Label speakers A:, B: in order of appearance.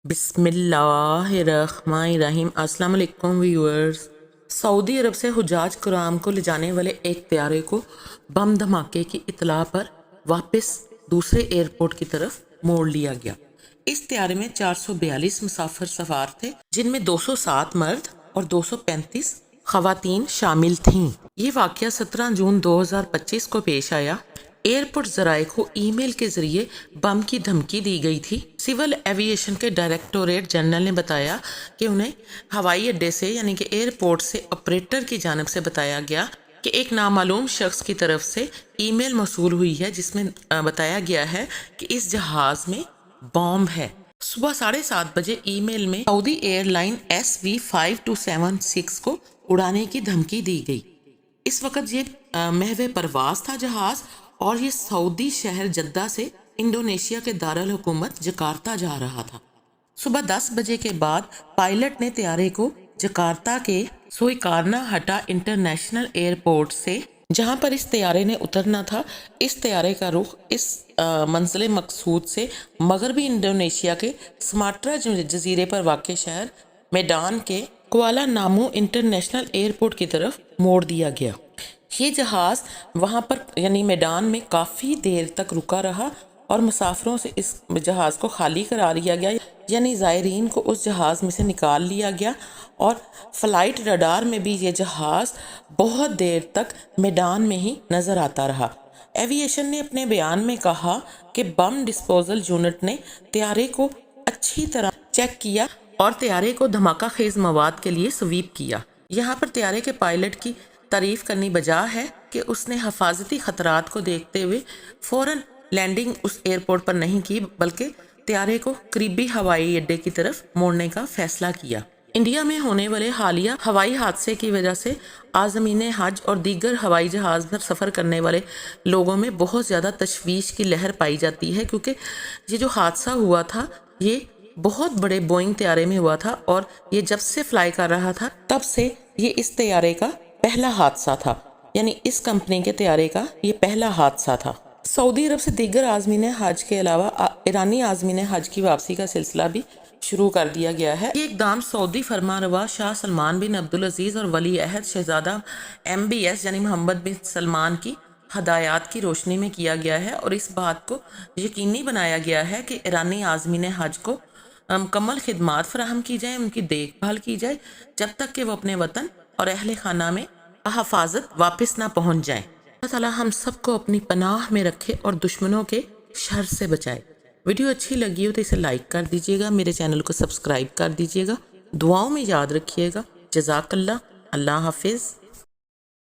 A: بسم اللہ الرحمن الرحیم۔ السلام علیکم ویورز۔ سعودی عرب سے حجاج کرام کو لے جانے والے ایک طیارے کو بم دھماکے کی اطلاع پر واپس دوسرے ایئرپورٹ کی طرف موڑ لیا گیا۔ اس طیارے میں 442 مسافر سوار تھے، جن میں 207 مرد اور 235 خواتین شامل تھیں۔ یہ واقعہ 17 جون 2025 کو پیش آیا۔ ایئرپورٹ ذرائع کو ای میل کے ذریعے بم کی دھمکی دی گئی تھی۔ سول ایوییشن کے ڈائریکٹوریٹ جنرل نے بتایا کہ انہیں ہوائی اڈے سے یعنی کہ ایئرپورٹ سے آپریٹر کی جانب سے بتایا گیا کہ ایک نامعلوم شخص کی طرف سے ای میل موصول ہوئی ہے، جس میں بتایا گیا ہے کہ اس جہاز میں بم ہے۔ صبح 7:30 بجے ای میل میں سعودی ایئر لائن SV5276 کو اڑانے کی دھمکی دی گئی۔ اس وقت یہ محو پرواز تھا جہاز، اور یہ سعودی شہر جدہ سے انڈونیشیا کے دارالحکومت جکارتہ جا رہا تھا۔ صبح 10 بجے کے بعد پائلٹ نے طیارے کو جکارتہ کے سویکارنا ہٹا انٹرنیشنل ایئرپورٹ سے، جہاں پر اس طیارے نے اترنا تھا، اس طیارے کا رخ اس منزل مقصود سے مغربی انڈونیشیا کے سماٹرا جزیرے پر واقع شہر میڈان کے کوالہ نامو انٹرنیشنل ایئرپورٹ کی طرف موڑ دیا گیا۔ یہ جہاز وہاں پر یعنی میدان میں کافی دیر تک رکا رہا اور مسافروں سے اس جہاز کو خالی کرا لیا گیا، یعنی زائرین کو اس جہاز میں سے نکال لیا گیا، اور فلائٹ رڈار میں بھی یہ جہاز بہت دیر تک میدان میں ہی نظر آتا رہا۔ ایوییشن نے اپنے بیان میں کہا کہ بم ڈسپوزل یونٹ نے طیارے کو اچھی طرح چیک کیا اور طیارے کو دھماکہ خیز مواد کے لیے سویپ کیا۔ یہاں پر طیارے کے پائلٹ کی تعریف کرنی بجا ہے کہ اس نے حفاظتی خطرات کو دیکھتے ہوئے فوراً لینڈنگ اس ایئرپورٹ پر نہیں کی، بلکہ طیارے کو قریبی ہوائی اڈے کی طرف موڑنے کا فیصلہ کیا۔ انڈیا میں ہونے والے حالیہ ہوائی حادثے کی وجہ سے عازمین حج اور دیگر ہوائی جہاز پر سفر کرنے والے لوگوں میں بہت زیادہ تشویش کی لہر پائی جاتی ہے، کیونکہ یہ جو حادثہ ہوا تھا یہ بہت بڑے بوئنگ طیارے میں ہوا تھا، اور یہ جب سے فلائی کر رہا تھا تب سے یہ اس طیارے کا پہلا حادثہ تھا، یعنی اس کمپنی کے طیارے کا یہ پہلا حادثہ تھا۔ سعودی عرب سے دیگر عازمین حج کے علاوہ ایرانی عازمین حج کی واپسی کا سلسلہ بھی شروع کر دیا گیا ہے۔ یہ اقدام سعودی فرمانروا شاہ سلمان بن عبدالعزیز اور ولی عہد شہزادہ MBS یعنی محمد بن سلمان کی ہدایات کی روشنی میں کیا گیا ہے، اور اس بات کو یقینی بنایا گیا ہے کہ ایرانی عازمین حج کو مکمل خدمات فراہم کی جائیں، ان کی دیکھ بھال کی جائے، جب تک کہ وہ اپنے وطن اور اہل خانہ میں حفاظت واپس نہ پہنچ جائیں۔ اللہ تعالیٰ ہم سب کو اپنی پناہ میں رکھے اور دشمنوں کے شر سے بچائے۔ ویڈیو اچھی لگی ہو تو اسے لائک کر دیجیے گا، میرے چینل کو سبسکرائب کر دیجیے گا، دعاؤں میں یاد رکھیے گا۔ جزاک اللہ۔ اللہ حافظ۔